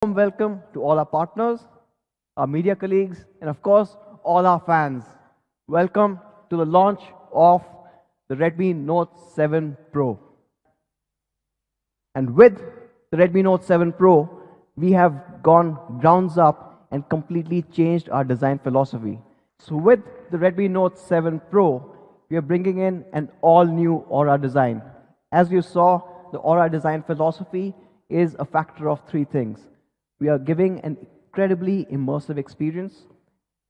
Warm welcome to all our partners, our media colleagues, and of course, all our fans. Welcome to the launch of the Redmi Note 7 Pro. And with the Redmi Note 7 Pro, we have gone grounds up and completely changed our design philosophy. So with the Redmi Note 7 Pro, we are bringing in an all-new Aura design. As you saw, the Aura design philosophy is a factor of three things. We are giving an incredibly immersive experience.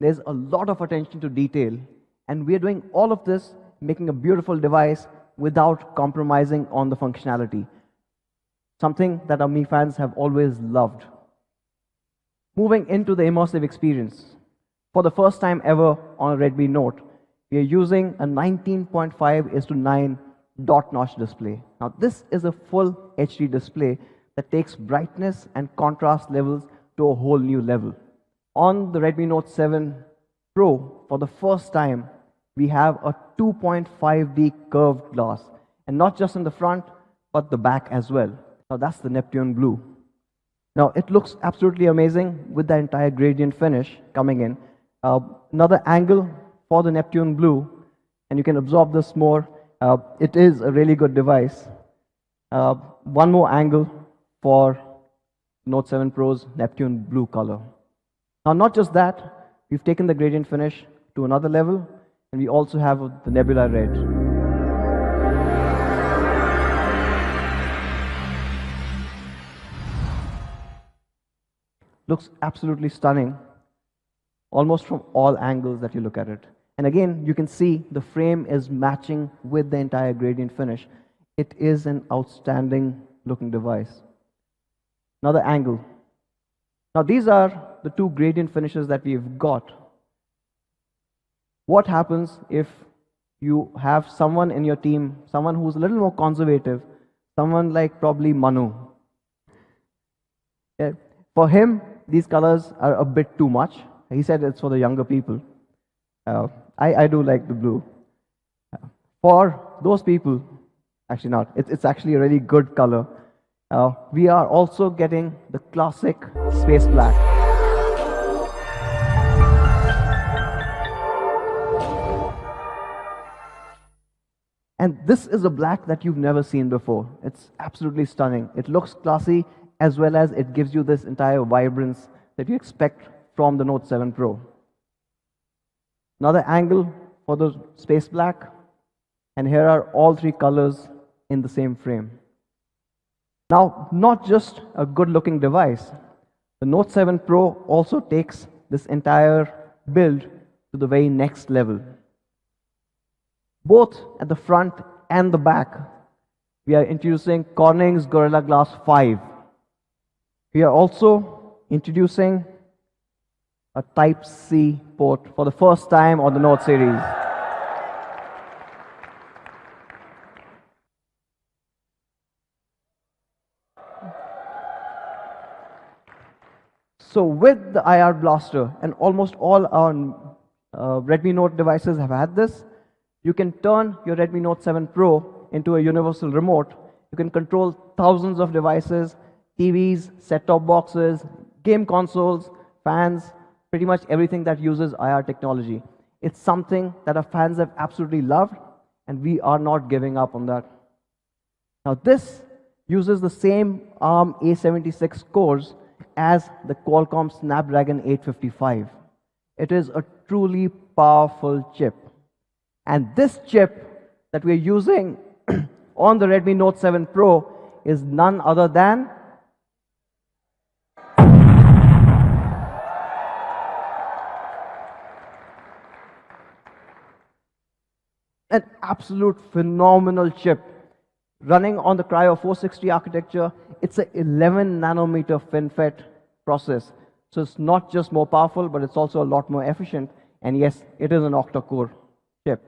There's a lot of attention to detail, and we are doing all of this, making a beautiful device without compromising on the functionality. Something that our Mi fans have always loved. Moving into the immersive experience. For the first time ever on a Redmi Note, we are using a 19.5:9 dot notch display. Now this is a full HD display that takes brightness and contrast levels to a whole new level. On the Redmi Note 7 Pro, for the first time, we have a 2.5D curved glass, and not just in the front, but the back as well. Now that's the Neptune blue. Now it looks absolutely amazing with the entire gradient finish coming in. Another angle for the Neptune blue, and you can absorb this more. It is a really good device. One more angle for Note 7 Pro's Neptune blue color. Now not just that, we've taken the gradient finish to another level, and we also have the nebula red. Looks absolutely stunning, almost from all angles that you look at it. And again, you can see the frame is matching with the entire gradient finish. It is an outstanding looking device. Another angle. Now these are the two gradient finishes that we've got. What happens if you have someone in your team, someone who's a little more conservative, someone like probably Manu? Yeah. For him, these colors are a bit too much. He said it's for the younger people. I do like the blue. For those people, actually not. It's actually a really good color. We are also getting the classic space black. And this is a black that you've never seen before. It's absolutely stunning. It looks classy, as well as it gives you this entire vibrance that you expect from the Note 7 Pro. Another angle for the space black, and here are all three colors in the same frame. Now, not just a good-looking device, the Note 7 Pro also takes this entire build to the very next level. Both at the front and the back, we are introducing Corning's Gorilla Glass 5. We are also introducing a Type-C port for the first time on the Note series. So with the IR Blaster, and almost all our Redmi Note devices have had this, you can turn your Redmi Note 7 Pro into a universal remote. You can control thousands of devices, TVs, set-top boxes, game consoles, fans, pretty much everything that uses IR technology. It's something that our fans have absolutely loved, and we are not giving up on that. Now this uses the same ARM A76 cores as the Qualcomm Snapdragon 855. It is a truly powerful chip. And this chip that we're using on the Redmi Note 7 Pro is none other than an absolute phenomenal chip. Running on the Cryo 460 architecture, it's an 11 nanometer FinFET process. So it's not just more powerful, but it's also a lot more efficient. And yes, it is an octa-core chip.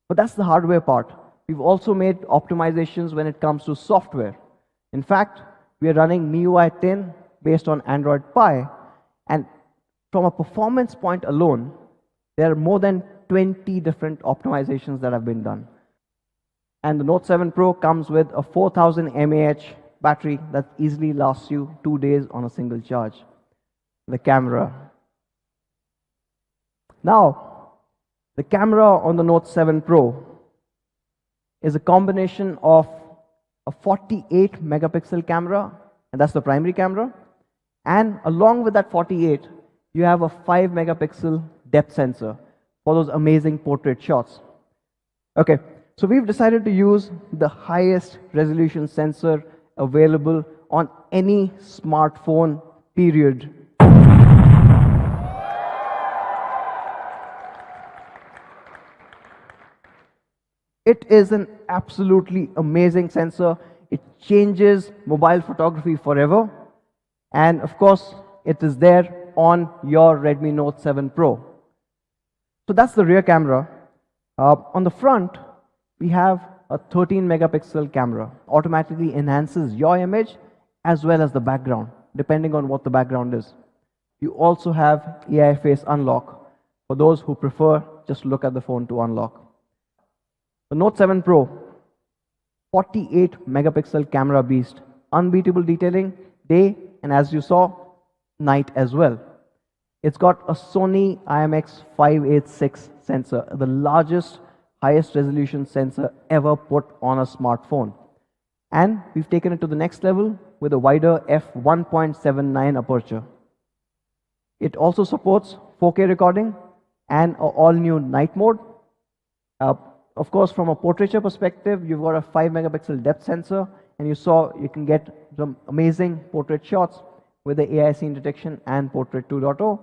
But that's the hardware part. We've also made optimizations when it comes to software. In fact, we are running MIUI 10 based on Android Pie. And from a performance point alone, there are more than 20 different optimizations that have been done. And the Note 7 Pro comes with a 4000 mAh battery that easily lasts you 2 days on a single charge. The camera. Now, the camera on the Note 7 Pro is a combination of a 48 megapixel camera, and that's the primary camera, and along with that 48, you have a 5 megapixel depth sensor for those amazing portrait shots. Okay, so we've decided to use the highest resolution sensor available on any smartphone, period. It is an absolutely amazing sensor. It changes mobile photography forever. And of course, it is there on your Redmi Note 7 Pro. So that's the rear camera. On the front, we have a 13 megapixel camera. Automatically enhances your image as well as the background, depending on what the background is. You also have AI face unlock for those who prefer just look at the phone to unlock. The Note 7 Pro, 48 megapixel camera beast, unbeatable detailing day and, as you saw, night as well. It's got a Sony IMX586 sensor, the largest, highest resolution sensor ever put on a smartphone. And we've taken it to the next level with a wider f1.79 aperture. It also supports 4K recording and an all-new night mode. Of course, from a portraiture perspective, you've got a 5 megapixel depth sensor, and you saw you can get some amazing portrait shots with the AI scene detection and Portrait 2.0.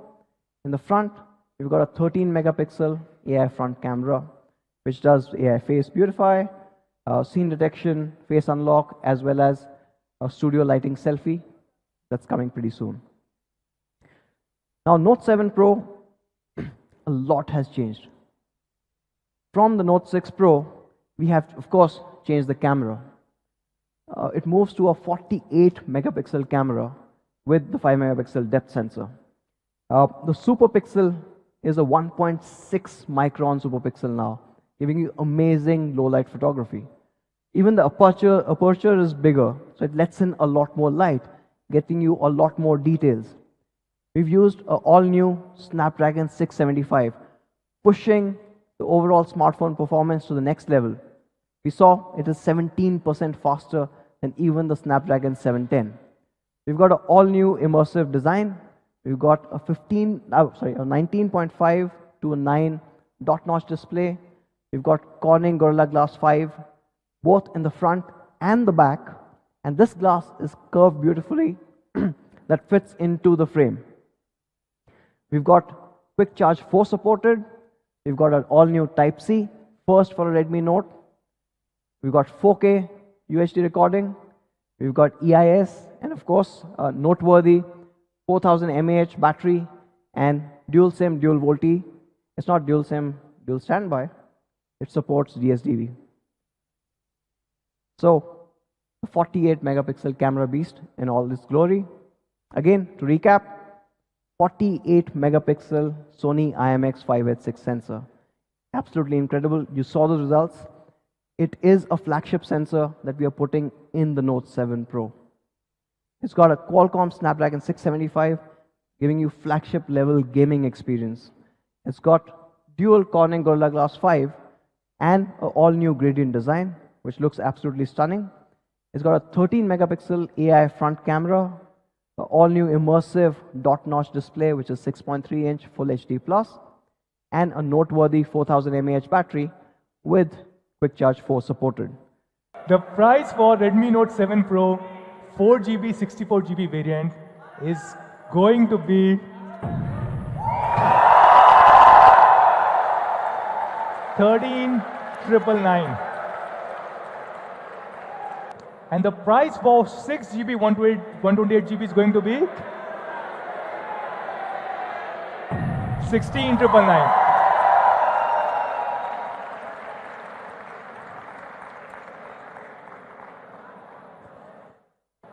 In the front, you've got a 13 megapixel AI front camera, which does AI face beautify, scene detection, face unlock, as well as a studio lighting selfie that's coming pretty soon. Now, Note 7 Pro, a lot has changed. From the Note 6 Pro, we have, of course, changed the camera. It moves to a 48 megapixel camera with the 5 megapixel depth sensor. The super pixel is a 1.6 micron super pixel now, giving you amazing low light photography. Even the aperture is bigger, so it lets in a lot more light, getting you a lot more details. We've used an all-new Snapdragon 675, pushing the overall smartphone performance to the next level. We saw it is 17% faster than even the Snapdragon 710. We've got an all-new immersive design. We've got a 19.5 to a 9 dot notch display. We've got Corning Gorilla Glass 5, both in the front and the back. And this glass is curved beautifully that fits into the frame. We've got Quick Charge 4 supported. We've got an all-new Type-C, first for a Redmi Note. We've got 4K UHD recording. We've got EIS, and of course, a noteworthy 4000 mAh battery and dual SIM, dual VoLTE. It's not dual SIM, dual standby. It supports DSDV. So, a 48 megapixel camera beast in all this glory. Again, to recap, 48 megapixel Sony IMX586 sensor. Absolutely incredible. You saw the results. It is a flagship sensor that we are putting in the Note 7 Pro. It's got a Qualcomm Snapdragon 675, giving you flagship level gaming experience. It's got dual Corning Gorilla Glass 5 and an all-new gradient design, which looks absolutely stunning. It's got a 13 megapixel AI front camera, an all-new immersive dot notch display, which is 6.3 inch Full HD Plus, and a noteworthy 4000 mAh battery with Quick Charge 4 supported. The price for Redmi Note 7 Pro 4GB 64GB variant is going to be $13,999. And the price for 6GB 128GB is going to be $16,999.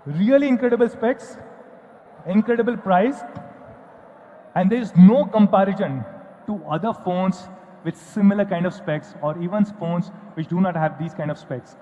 Really incredible specs, incredible price, and there is no comparison to other phones with similar kind of specs or even phones which do not have these kind of specs.